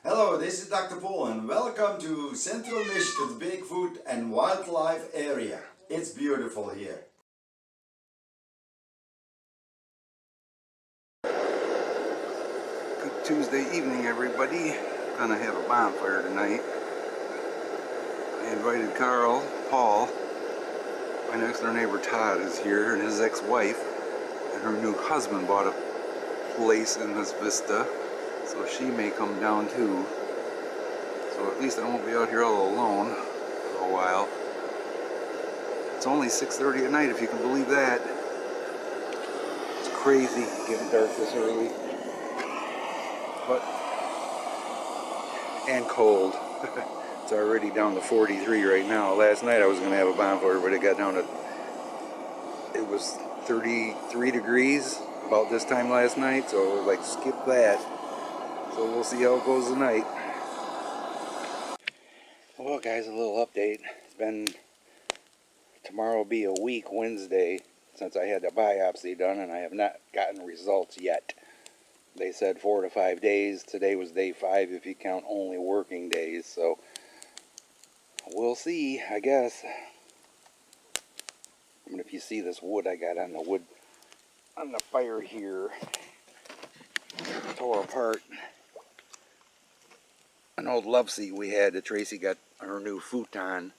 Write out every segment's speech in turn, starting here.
Hello, this is Dr. Paul and welcome to Central Michigan's Bigfoot and Wildlife Area. It's beautiful here. Good Tuesday evening, everybody. Gonna have a bonfire tonight. I invited Paul. My next door neighbor Todd is here, and his ex-wife and her new husband bought a place in this vista, so she may come down too. So at least I won't be out here all alone for a while. It's only 6:30 at night, if you can believe that. It's crazy getting dark this early, and cold. It's already down to 43 right now. Last night I was going to have a bonfire, but it got down to, it was 33 degrees about this time last night, so we're like, skip that. So we'll see how it goes tonight. Well, guys, a little update. Tomorrow will be a week Wednesday since I had the biopsy done, and I have not gotten results yet. They said 4 to 5 days. Today was day 5 if you count only working days, so we'll see, I guess. I mean, if you see this wood I got on the fire here, tore apart an old love seat we had that Tracy got her new futon,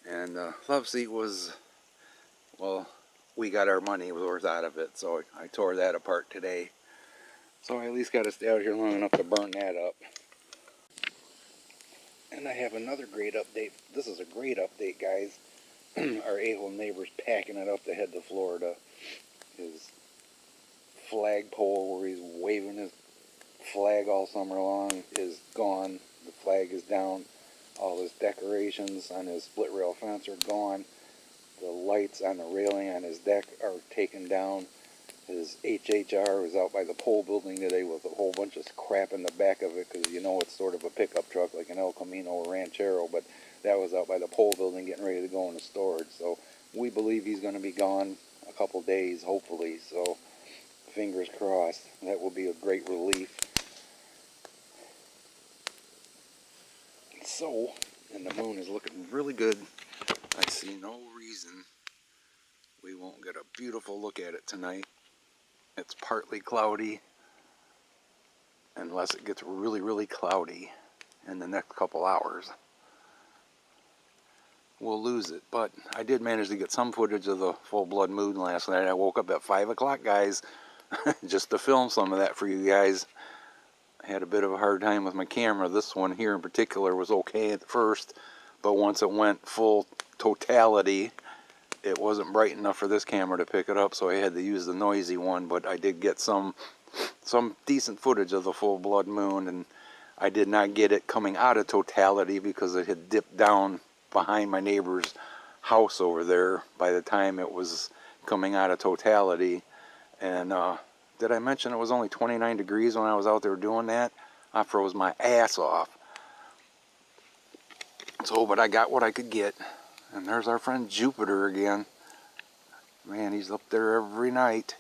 and the love seat was, well, we got our money worth out of it, so I tore that apart today. So I at least got to stay out here long enough to burn that up. And I have another great update. This is a great update, guys. Our a-hole neighbor's packing it up to head to Florida. His flagpole where he's waving his flag all summer long is gone. The flag is down. All his decorations on his split rail fence are gone. The lights on the railing on his deck are taken down. His HHR was out by the pole building today with a whole bunch of crap in the back of it, because you know it's sort of a pickup truck like an El Camino or Ranchero, but that was out by the pole building getting ready to go into storage. So we believe he's going to be gone a couple days, hopefully, so fingers crossed. That will be a great relief. So, and the moon is looking really good. I see no reason we won't get a beautiful look at it tonight. It's partly cloudy, unless it gets really, really cloudy in the next couple hours. We'll lose it, but I did manage to get some footage of the full blood moon last night. I woke up at 5 o'clock, guys, just to film some of that for you guys. I had a bit of a hard time with my camera. This one here in particular was okay at first, but once it went full totality, it wasn't bright enough for this camera to pick it up, so I had to use the noisy one. But I did get some decent footage of the full blood moon, and I did not get it coming out of totality because it had dipped down behind my neighbor's house over there by the time it was coming out of totality. And did I mention it was only 29 degrees when I was out there doing that? I froze my ass off. So, but I got what I could get. And there's our friend Jupiter again. Man, he's up there every night,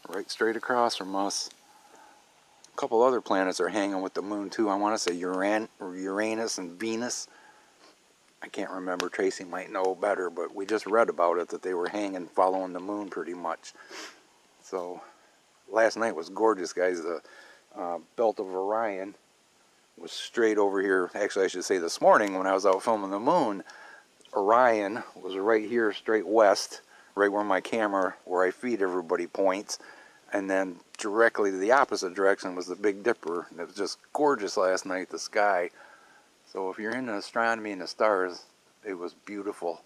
right straight across from us. A couple other planets are hanging with the moon too. I want to say Uranus and Venus. I can't remember. Tracy might know better, but we just read about it, that they were hanging following the moon pretty much. So last night was gorgeous, guys. The belt of Orion was straight over here. Actually, I should say this morning when I was out filming the moon, Orion was right here, straight west, right where my camera, where I feed everybody, points. And then directly to the opposite direction was the Big Dipper. And it was just gorgeous last night, the sky. So if you're into astronomy and the stars, it was beautiful.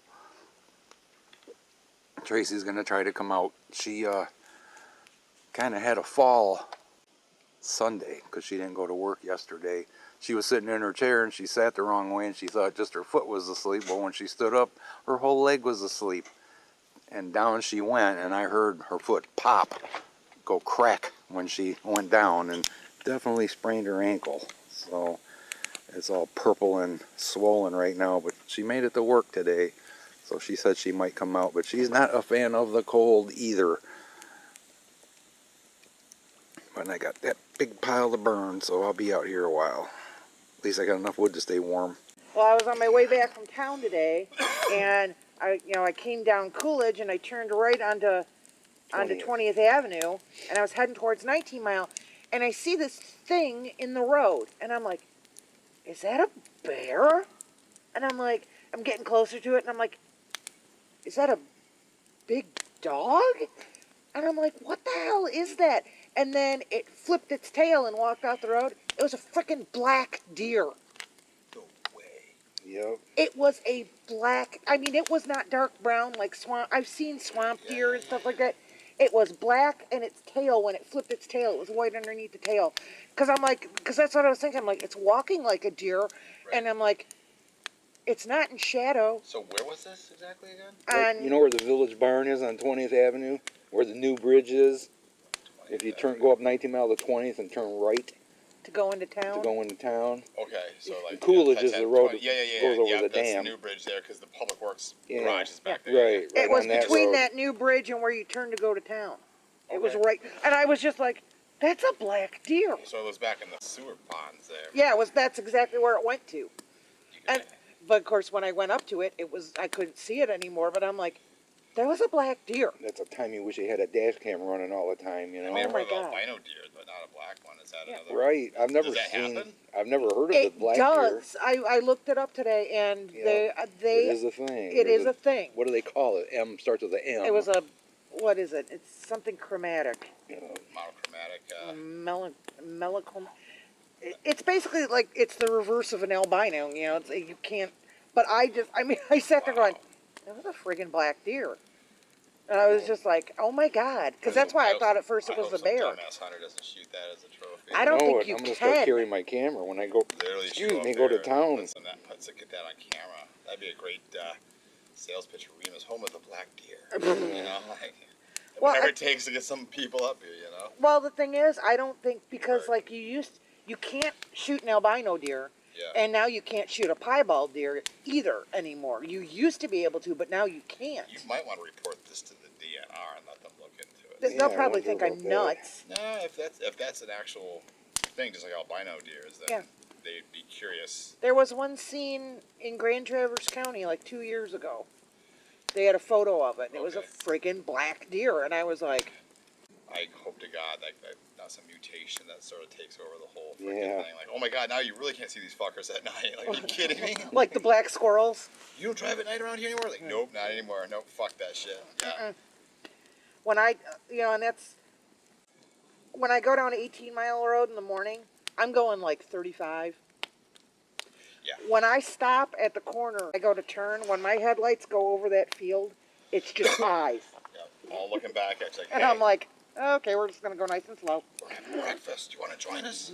Tracy's going to try to come out. She kind of had a fall Sunday because she didn't go to work yesterday. She was sitting in her chair and she sat the wrong way and she thought just her foot was asleep. But when she stood up, her whole leg was asleep. And down she went, and I heard her foot pop, go crack when she went down, and definitely sprained her ankle. So it's all purple and swollen right now, but she made it to work today. So she said she might come out, but she's not a fan of the cold either. But I got that big pile to burn, so I'll be out here a while. At least I got enough wood to stay warm. Well, I was on my way back from town today, and I came down Coolidge and I turned right onto 20th Avenue, and I was heading towards 19 Mile, and I see this thing in the road, and I'm like, is that a bear? And I'm like, I'm getting closer to it, and I'm like, is that a big dog? And I'm like, what the hell is that? And then it flipped its tail and walked out the road. It was a freaking black deer. No way. Yep. It was a black, I mean, it was not dark brown like swamp. I've seen swamp deer and stuff like that. It was black, and its tail, when it flipped its tail, it was white underneath the tail. Because that's what I was thinking. I'm like, it's walking like a deer. Right. And I'm like, it's not in shadow. So where was this exactly again? Like, you know where the Village Barn is on 20th Avenue? Where the new bridge is? If you go up 19 Mile to 20th and turn right to go into town. Okay, so like Coolidge is the road that goes over the that's dam. The new bridge there because the Public Works garage is back there. Right. It was on between road. that new bridge and where you turn to go to town. Okay. It was right, and I was just like, that's a black deer. So it was back in the sewer ponds there. Yeah, that's exactly where it went to. But of course, when I went up to it, I couldn't see it anymore. But I'm like, there was a black deer. That's a time you wish you had a dash cam running all the time, you know? I mean, Oh my the God. albino deer, but not a black one. Is that another? Right. I've never Does that happen? I've never heard of It the black deer. does. I looked it up today, and Yeah. they It is a thing. It is a thing. What do they call it? M starts with an M. It was a, what is it? It's something chromatic. Monochromatic. Melachrom. It's basically like it's the reverse of an albino. You know, it's you can't. But I sat there going, that was a friggin' black deer. And I was just like, oh my God, because that's why I thought at first it was a bear. Dumbass hunter doesn't shoot that as a trophy. I don't think you I'm gonna can. start carrying my camera when I go. Literally Excuse show me, up go to there town. Get that on camera. That'd be a great sales pitch for Remus, home of the black deer. You know, like whatever it takes to get some people up here. You know. Well, the thing is, I don't think because like you can't shoot an albino deer. Yeah. And now you can't shoot a piebald deer either anymore. You used to be able to, but now you can't. You might want to report this to the DNR and let them look into it. They'll probably think I'm nuts. No, if that's an actual thing, just like albino deers, then they'd be curious. There was one seen in Grand Traverse County like 2 years ago. They had a photo of it, and it was a friggin' black deer, and I was like, I hope to God that's a mutation that sort of takes over the whole freaking thing. Like, oh my God, now you really can't see these fuckers at night. Like, are you kidding me? Like the black squirrels. You don't drive at night around here anymore? Like, nope, not anymore. Nope, fuck that shit. Yeah. When and that's when I go down 18 Mile Road in the morning, I'm going like 35. Yeah. When I stop at the corner, I go to turn. When my headlights go over that field, it's just eyes. Yeah, all looking back at you like, And I'm like, okay, we're just going to go nice and slow. we're having breakfast. You want to join us?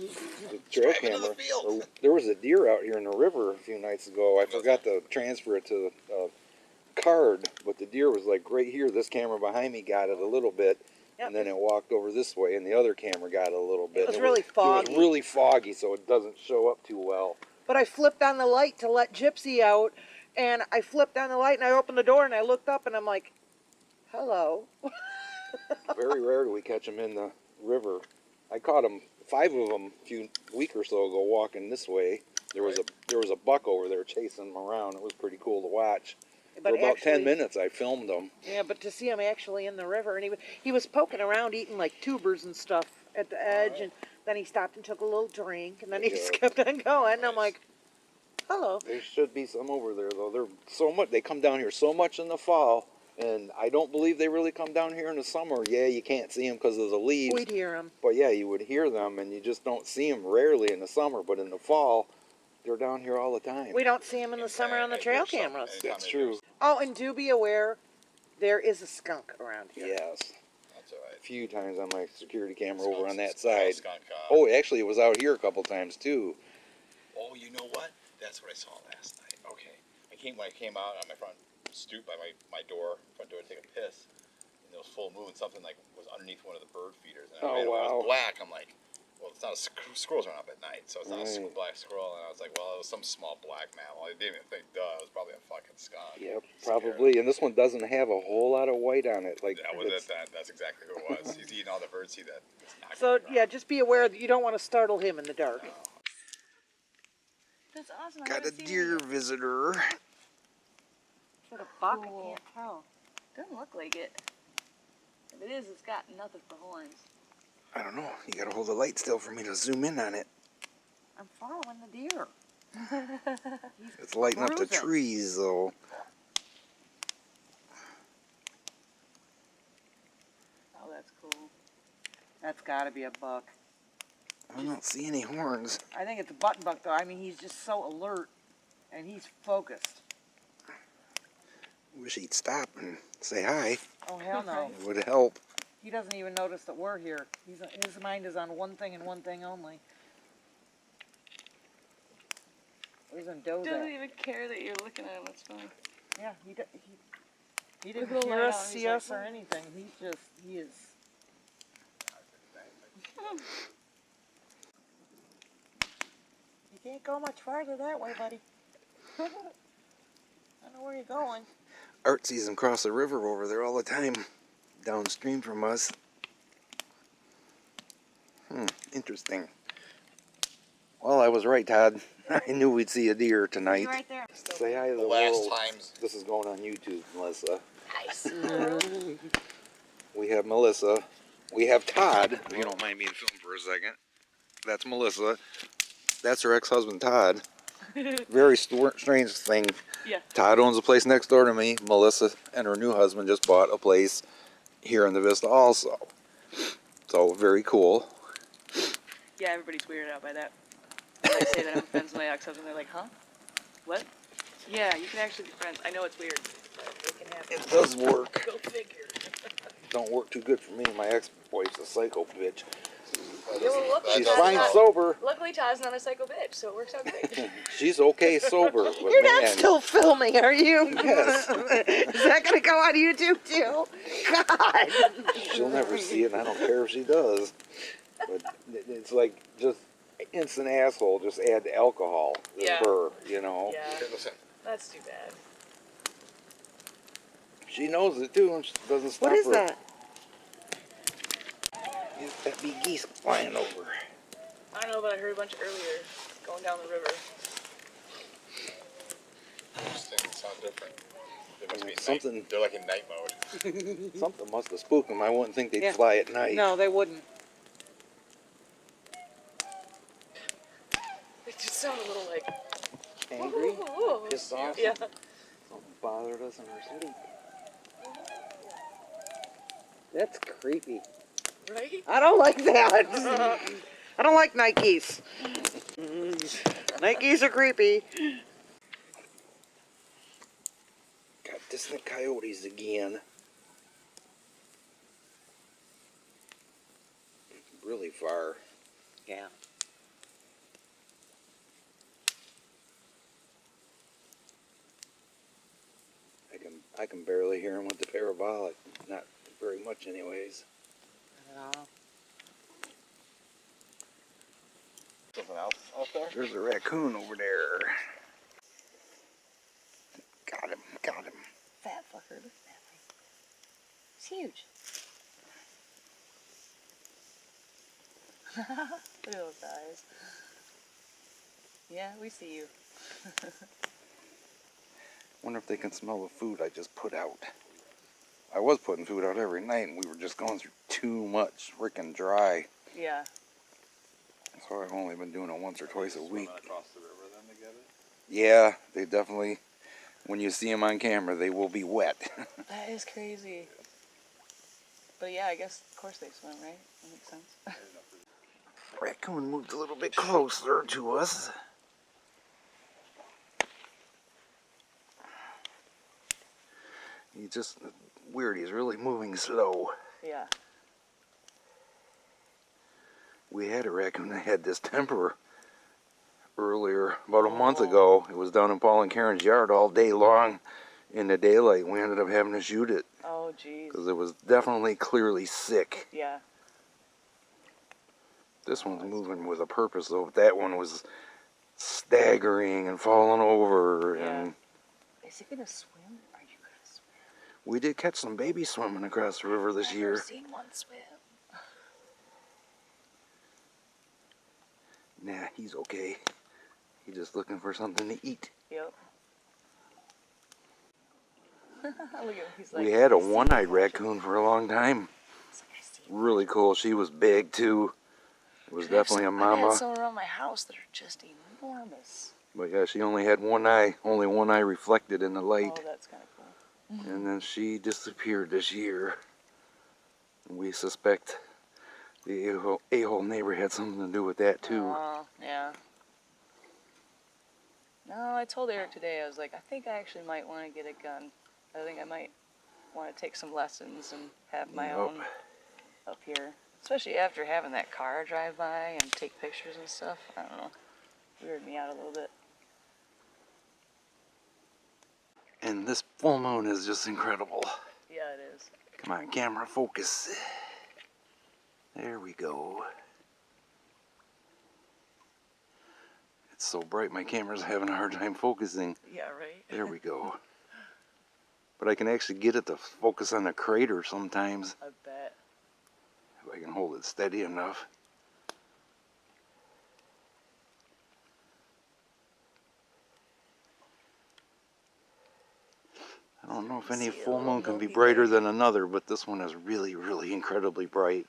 The trail Drive into camera. the field. There was a deer out here in the river a few nights ago. I forgot to transfer it to the card, but the deer was like right here. This camera behind me got it a little bit, and then it walked over this way, and the other camera got it a little bit. It was really foggy. It was really foggy, so it doesn't show up too well. But I flipped on the light to let Gypsy out, and I flipped on the light, and I opened the door, and I looked up, and I'm like, hello. Very rare do we catch them in the river. I caught them, 5 of them, a week or so ago, walking this way. There was a buck over there chasing them around. It was pretty cool to watch. But For about 10 minutes, I filmed them. Yeah, but to see him actually in the river, and he was poking around, eating like tubers and stuff at the edge, and then he stopped and took a little drink, and then he just kept on going. And I'm like, hello. There should be some over there, though. They're so much. They come down here so much in the fall, and I don't believe they really come down here in the summer. Yeah, you can't see them because of the leaves. We'd hear them. But yeah, you would hear them, and you just don't see them rarely in the summer. But in the fall, they're down here all the time. We don't see them in the summer on the trail cameras. That's true. Oh, and do be aware, there is a skunk around here. Yes. That's all right. A few times on my security camera Skunks, over on that side. skunk, Oh, actually, it was out here a couple times, too. Oh, you know what? That's what I saw last night. Okay. When I came out on my front stoop by my front door to take a piss, and it was full moon, something like was underneath one of the bird feeders. And Oh, it wow. was black. I'm like, well, it's not squirrels run up at night, so it's not a black squirrel. And I was like, well, it was some small black mammal. I didn't even think, it was probably a fucking skunk. Yep, probably. And this one doesn't have a whole lot of white on it. Like That was it. That's exactly who it was. He's eating all the bird seed that. So, yeah, just be aware that you don't want to startle him in the dark. That's awesome. I Got a haven't seen deer it yet. visitor. Is that a buck? Cool. I can't tell. Doesn't look like it. If it is, it's got nothing for horns. I don't know. You gotta hold the light still for me to zoom in on it. I'm following the deer. It's lighting up the cruising. trees, though. Oh, that's cool. That's got to be a buck. I don't see any horns. I think it's a button buck, though. I mean, he's just so alert, and he's focused. Wish he'd stop and say hi. Oh, hell no. It would help. He doesn't even notice that we're here. His mind is on one thing and one thing only. Where's Mendoza? Doesn't even care that you're looking at him. It's fine. Yeah, he With didn't the hear light us, on, see he's like, us, or anything. He is. You can't go much farther that way, buddy. I don't know where you're going. Art sees him cross the river over there all the time, downstream from us. Interesting. Well, I was right, Todd. I knew we'd see a deer tonight. He's right there. Say hi to the Last world. times. This is going on YouTube, Melissa. Nice. We have Melissa. We have Todd. If you don't mind being filmed for a second. That's Melissa. That's her ex-husband, Todd. Very strange thing. Yeah. Todd owns a place next door to me. Melissa and her new husband just bought a place here in the Vista also. So, very cool. Yeah, everybody's weirded out by that. When I say that I'm friends with my ex-husband, they're like, huh? What? Yeah, you can actually be friends. I know it's weird, but it can happen. It does work. Go figure. Don't work too good for me. My ex-wife's a psycho bitch. Yeah, well, luckily She's Todd's fine not- sober. Luckily, Todd's not a psycho bitch, so it works out great. She's okay sober. But You're not man, still filming, are you? Yes. Is that going to go on YouTube too? God. she'll never see it, and I don't care if she does. But it's like just instant asshole. Just add the alcohol. Yeah. Her, you know. Yeah, Here, listen. that's too bad. She knows it too, and she doesn't stop What is her. that? That big geese flying over. I don't know, but I heard a bunch earlier going down the river. These things sound different. They must be Something- night. They're like in night mode. Something must have spooked them. I wouldn't think they'd Yeah. fly at night. No, they wouldn't. It just sounded a little like Angry? Whoa. Pissed off? Yeah. Something bothered us in our sleep. That's creepy. Right? I don't like that. I don't like night geese. Night geese are creepy. Got distant coyotes again. Really far. Yeah. I can barely hear them with the parabolic. Not very much anyways. Something else out there? There's a raccoon over there. Got him, got him. Fat fucker. Look at that thing. It's huge. Look at those eyes. Yeah, we see you. Wonder if they can smell the food I just put out. I was putting food out every night, and we were just going through too much freaking dry. Yeah. So I've only been doing it once or twice a week. Swimming across the river then to get it? Yeah, they definitely, when you see them on camera, they will be wet. That is crazy. But yeah, I guess, of course they swim, right? That makes sense. Raccoon moved a little bit closer to us. He's just weird. He's really moving slow. Yeah. We had a raccoon that had this temper earlier, about a month ago. It was down in Paul and Karen's yard all day long in the daylight. We ended up having to shoot it Oh, jeez. because it was definitely clearly sick. Yeah. This one's moving with a purpose, though. That one was staggering and falling over. And Is it gonna swim? Are you gonna swim? we did catch some babies swimming across the river this year. I've never seen one swim. Nah, he's okay. He just looking for something to eat. Yep. Look at him. He's like, We had a "I see you one-eyed watching." raccoon for a long time. He's like, "I see you." Really cool. She was big too. It was definitely a I've mama. had some around my house that are just enormous. But yeah, she only had one eye. Only one eye reflected in the light. Oh, that's kind of cool. And then she disappeared this year. We suspect the a-hole neighbor had something to do with that too. Oh, yeah. No, I told Eric today, I was like, I think I actually might want to get a gun. I think I might want to take some lessons and have my Yep. own up here. Especially after having that car drive by and take pictures and stuff. I don't know. Weirded me out a little bit. And this full moon is just incredible. Yeah, it is. Come on, camera, focus. There we go. It's so bright my camera's having a hard time focusing. Yeah, right? There we go. But I can actually get it to focus on the crater sometimes. I bet. If I can hold it steady enough. I don't know if any See a full little moon can be Milky brighter Way. than another, but this one is really, really incredibly bright.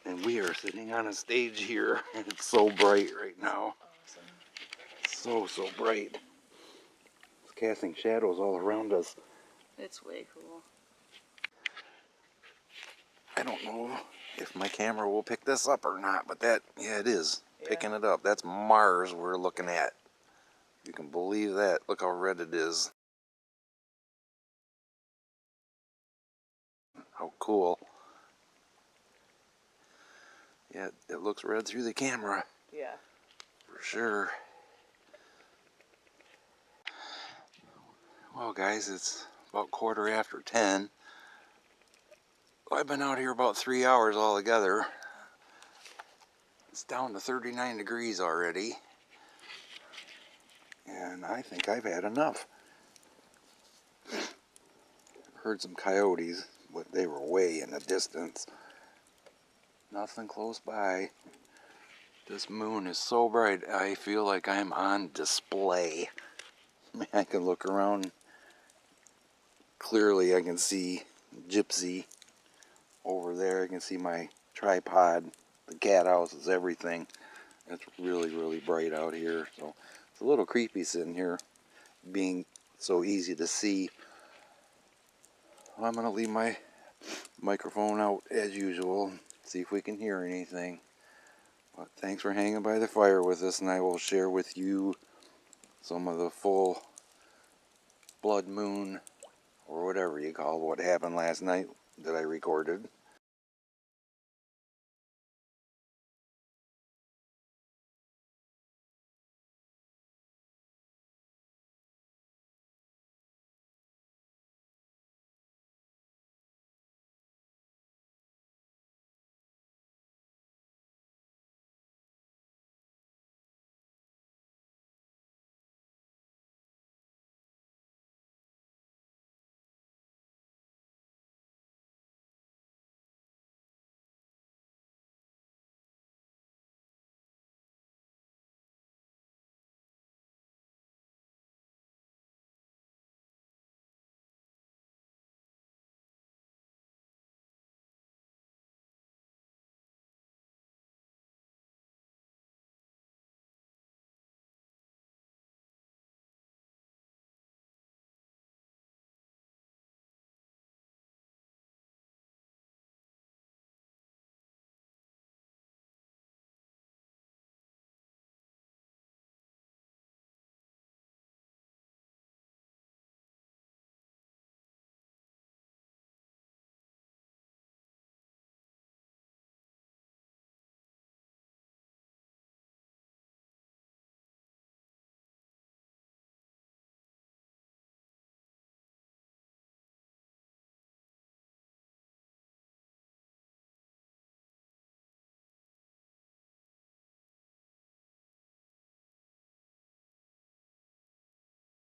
And we are sitting on a stage here, and it's so bright right now. Awesome. So bright. It's casting shadows all around us. It's way cool. I don't know if my camera will pick this up or not, but yeah, it is picking it up. That's Mars we're looking at. You can believe that. Look how red it is. How cool. Yeah, it looks red through the camera. Yeah. For sure. Well, guys, it's about 10:15. I've been out here about 3 hours altogether. It's down to 39 degrees already. And I think I've had enough. Heard some coyotes, but they were way in the distance. Nothing close by. This moon is so bright, I feel like I'm on display. I can look around. Clearly I can see Gypsy over there. I can see my tripod, the cat houses, everything. It's really, really bright out here. So it's a little creepy sitting here being so easy to see. I'm going to leave my microphone out as usual, see if we can hear anything. But thanks for hanging by the fire with us, and I will share with you some of the full blood moon, or whatever you call what happened last night that I recorded.